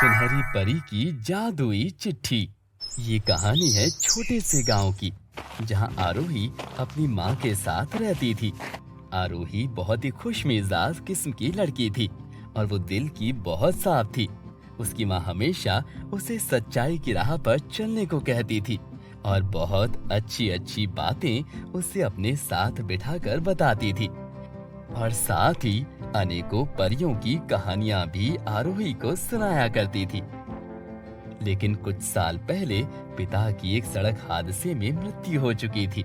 सुनहरी परी की जादुई चिट्ठी। ये कहानी है छोटे से गांव की, जहां आरोही अपनी माँ के साथ रहती थी। आरोही बहुत ही खुश मिजाज किस्म की लड़की थी और वो दिल की बहुत साफ थी। उसकी माँ हमेशा उसे सच्चाई की राह पर चलने को कहती थी और बहुत अच्छी अच्छी बातें उसे अपने साथ बिठाकर बताती थी। और साथ ही अनेकों परियों की कहानियां भी आरोही को सुनाया करती थी। लेकिन कुछ साल पहले पिता की एक सड़क हादसे में मृत्यु हो चुकी थी,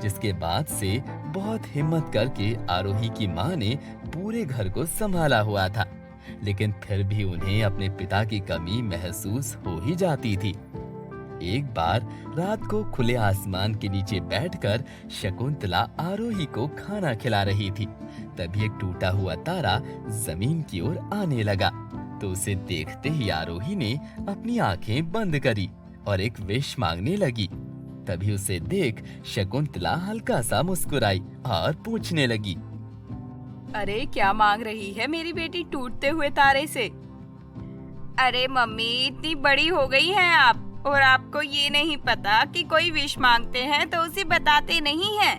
जिसके बाद से बहुत हिम्मत करके आरोही की माँ ने पूरे घर को संभाला हुआ था। लेकिन फिर भी उन्हें अपने पिता की कमी महसूस हो ही जाती थी। एक बार रात को खुले आसमान के नीचे बैठकर शकुंतला आरोही को खाना खिला रही थी। तभी एक टूटा हुआ तारा जमीन की ओर आने लगा, तो उसे देखते ही आरोही ने अपनी आंखें बंद करी और एक विश मांगने लगी। तभी उसे देख शकुंतला हल्का सा मुस्कुराई और पूछने लगी, अरे क्या मांग रही है मेरी बेटी टूटते हुए तारे से? अरे मम्मी, इतनी बड़ी हो गई हैं आप और आपको ये नहीं पता कि कोई विश मांगते हैं तो उसे बताते नहीं हैं।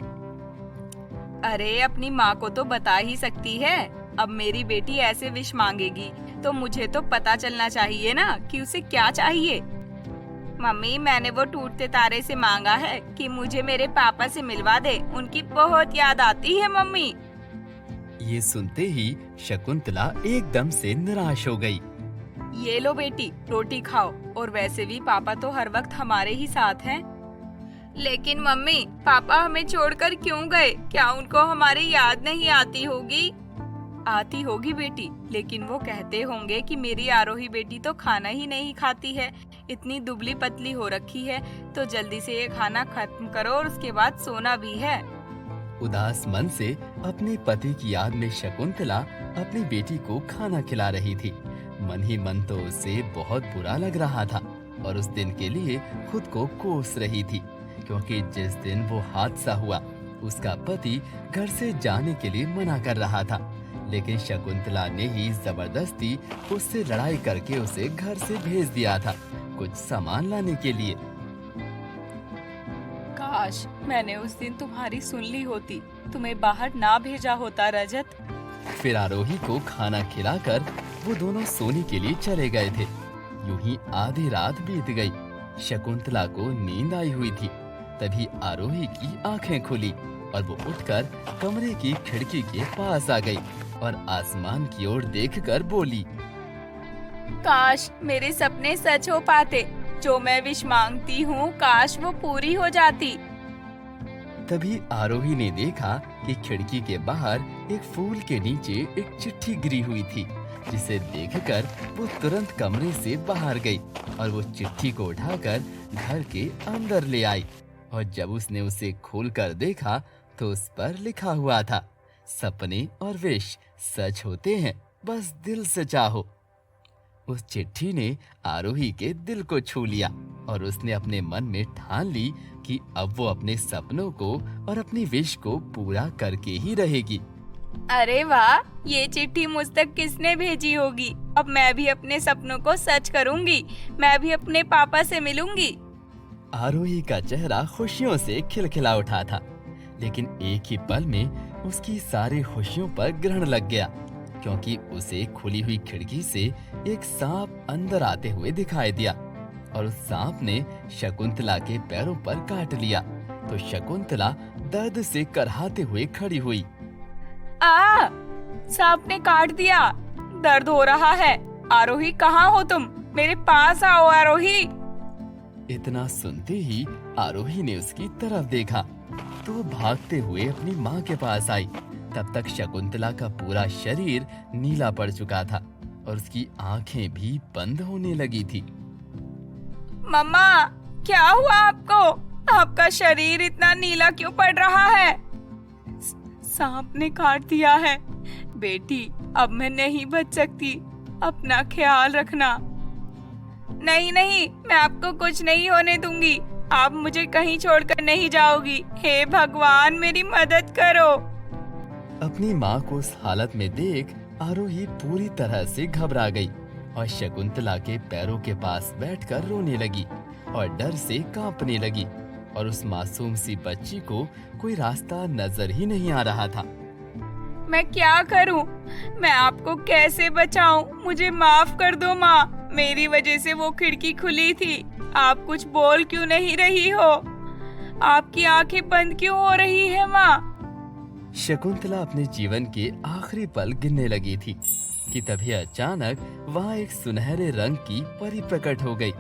अरे अपनी माँ को तो बता ही सकती है। अब मेरी बेटी ऐसे विश मांगेगी तो मुझे तो पता चलना चाहिए ना कि उसे क्या चाहिए। मम्मी, मैंने वो टूटते तारे से मांगा है कि मुझे मेरे पापा से मिलवा दे, उनकी बहुत याद आती है मम्मी। ये सुनते ही शकुंतला एकदम से निराश हो गई। ये लो बेटी, रोटी खाओ। और वैसे भी पापा तो हर वक्त हमारे ही साथ हैं। लेकिन मम्मी, पापा हमें छोड़कर क्यों गए? क्या उनको हमारी याद नहीं आती होगी? आती होगी बेटी, लेकिन वो कहते होंगे कि मेरी आरोही बेटी तो खाना ही नहीं खाती है, इतनी दुबली पतली हो रखी है, तो जल्दी से ये खाना खत्म करो और उसके बाद सोना भी है। उदास मन से अपने पति की याद में शकुंतला अपनी बेटी को खाना खिला रही थी। मन ही मन तो उसे बहुत बुरा लग रहा था और उस दिन के लिए खुद को कोस रही थी, क्योंकि जिस दिन वो हादसा हुआ उसका पति घर से जाने के लिए मना कर रहा था। लेकिन शकुंतला ने ही जबरदस्ती उससे लड़ाई करके उसे घर से भेज दिया था कुछ सामान लाने के लिए। काश मैंने उस दिन तुम्हारी सुन ली होती, तुम्हें बाहर ना भेजा होता रजत। फिर आरोही को खाना खिलाकर वो दोनों सोने के लिए चले गए थे। यूं ही आधी रात बीत गई। शकुंतला को नींद आई हुई थी। तभी आरोही की आंखें खुली और वो उठकर कमरे की खिड़की के पास आ गई और आसमान की ओर देखकर बोली, काश मेरे सपने सच हो पाते, जो मैं विश मांगती हूँ काश वो पूरी हो जाती। तभी आरोही ने देखा कि खिड़की के बाहर एक फूल के नीचे एक चिट्ठी गिरी हुई थी, जिसे देखकर वो तुरंत कमरे से बाहर गई और वो चिट्ठी को उठाकर घर के अंदर ले आई। और जब उसने उसे खोलकर देखा तो उस पर लिखा हुआ था, सपने और विश सच होते हैं, बस दिल से चाहो। उस चिट्ठी ने आरोही के दिल को छू लिया और उसने अपने मन में ठान ली कि अब वो अपने सपनों को और अपनी विश को पूरा करके ही रहेगी। अरे वाह, ये चिट्ठी मुझ तक किसने भेजी होगी? अब मैं भी अपने सपनों को सच करूंगी, मैं भी अपने पापा से मिलूंगी। आरोही का चेहरा खुशियों से खिलखिला उठा था, लेकिन एक ही पल में उसकी सारी खुशियों पर ग्रहण लग गया, क्योंकि उसे खुली हुई खिड़की से एक सांप अंदर आते हुए दिखाई दिया और उस सांप ने शकुंतला के पैरों पर काट लिया। तो शकुंतला दर्द से करहाते हुए खड़ी हुई। आ! सांप ने काट दिया, दर्द हो रहा है। आरोही, कहाँ हो तुम? मेरे पास आओ आरोही। इतना सुनते ही आरोही ने उसकी तरफ देखा तो वो भागते हुए अपनी माँ के पास आई। तब तक शकुंतला का पूरा शरीर नीला पड़ चुका था और उसकी आंखें भी बंद होने लगी थी। मम्मा, क्या हुआ आपको? आपका शरीर इतना नीला क्यों पड़ रहा है? सांप ने काट दिया है। बेटी, अब मैं नहीं बच सकती, अपना ख्याल रखना। नहीं नहीं, मैं आपको कुछ नहीं होने दूंगी। आप मुझे कहीं छोड़कर नहीं जाओगी। हे भगवान, मेरी मदद करो। अपनी माँ को उस हालत में देख आरोही पूरी तरह से घबरा गई और शकुंतला के पैरों के पास बैठकर रोने लगी और डर से कांपने लगी और उस मासूम सी बच्ची को कोई रास्ता नजर ही नहीं आ रहा था। मैं क्या करूं? मैं आपको कैसे बचाऊं? मुझे माफ कर दो माँ, मेरी वजह से वो खिड़की खुली थी। आप कुछ बोल क्यों नहीं रही हो? आपकी आंखें बंद क्यों हो रही है माँ? शकुंतला अपने जीवन के आखिरी पल गिनने लगी थी कि तभी अचानक वहाँ एक सुनहरे रंग की परी प्रकट हो गई,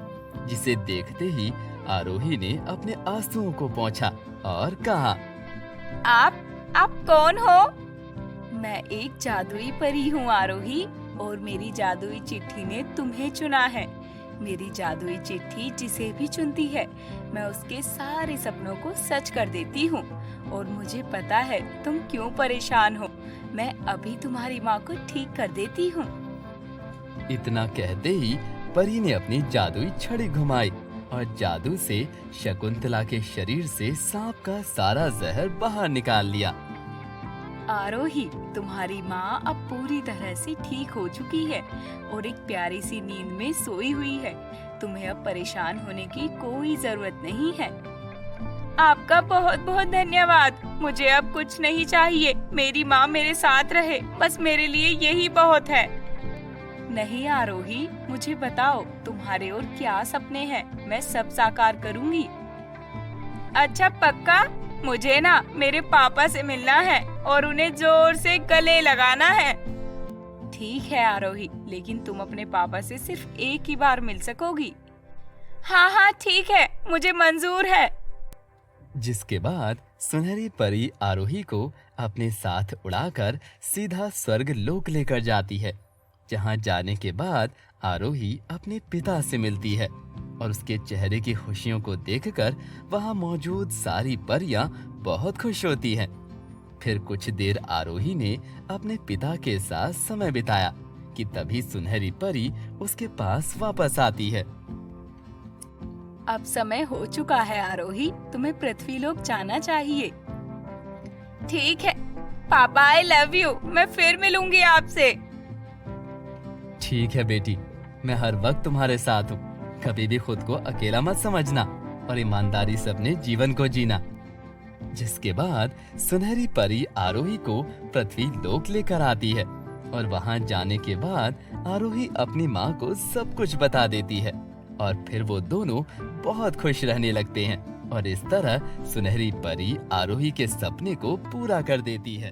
जिसे देखते ही आरोही ने अपने आंसुओं को पोंछा और कहा, आप कौन हो? मैं एक जादुई परी हूँ आरोही, और मेरी जादुई चिट्ठी ने तुम्हें चुना है। मेरी जादुई चिट्ठी जिसे भी चुनती है, मैं उसके सारे सपनों को सच कर देती हूँ। और मुझे पता है तुम क्यों परेशान हो। मैं अभी तुम्हारी माँ को ठीक कर देती हूँ। इतना कहते ही परी ने अपनी जादुई छड़ी घुमाई और जादू से शकुंतला के शरीर से सांप का सारा जहर बाहर निकाल लिया। आरोही, तुम्हारी माँ अब पूरी तरह से ठीक हो चुकी है और एक प्यारी सी नींद में सोई हुई है। तुम्हें अब परेशान होने की कोई जरूरत नहीं है। आपका बहुत बहुत धन्यवाद। मुझे अब कुछ नहीं चाहिए। मेरी माँ मेरे साथ रहे, बस मेरे लिए यही बहुत है। नहीं आरोही, मुझे बताओ तुम्हारे और क्या सपने हैं? मैं सब साकार करूँगी। अच्छा पक्का? मुझे ना मेरे पापा से मिलना है और उन्हें जोर से गले लगाना है। ठीक है आरोही, लेकिन तुम अपने पापा से सिर्फ एक ही बार मिल सकोगी। हाँ ठीक है, मुझे मंजूर है। जिसके बाद सुनहरी परी आरोही को अपने साथ उड़ाकर सीधा स्वर्ग लोक लेकर जाती है, जहाँ जाने के बाद आरोही अपने पिता से मिलती है और उसके चेहरे की खुशियों को देखकर वहाँ मौजूद सारी परियां बहुत खुश होती हैं। फिर कुछ देर आरोही ने अपने पिता के साथ समय बिताया कि तभी सुनहरी परी उसके पास वापस आती है। अब समय हो चुका है आरोही, तुम्हें पृथ्वीलोक जाना चाहिए। ठीक है पापा, आई लव यू। मैं फिर मिलूंगी आपसे। ठीक है बेटी, मैं हर वक्त तुम्हारे साथ हूँ। कभी भी खुद को अकेला मत समझना और ईमानदारी से अपने जीवन को जीना। जिसके बाद सुनहरी परी आरोही को पृथ्वी लोक लेकर आती है और वहाँ जाने के बाद आरोही अपनी माँ को सब कुछ बता देती है और फिर वो दोनों बहुत खुश रहने लगते हैं और इस तरह सुनहरी परी आरोही के सपने को पूरा कर देती है।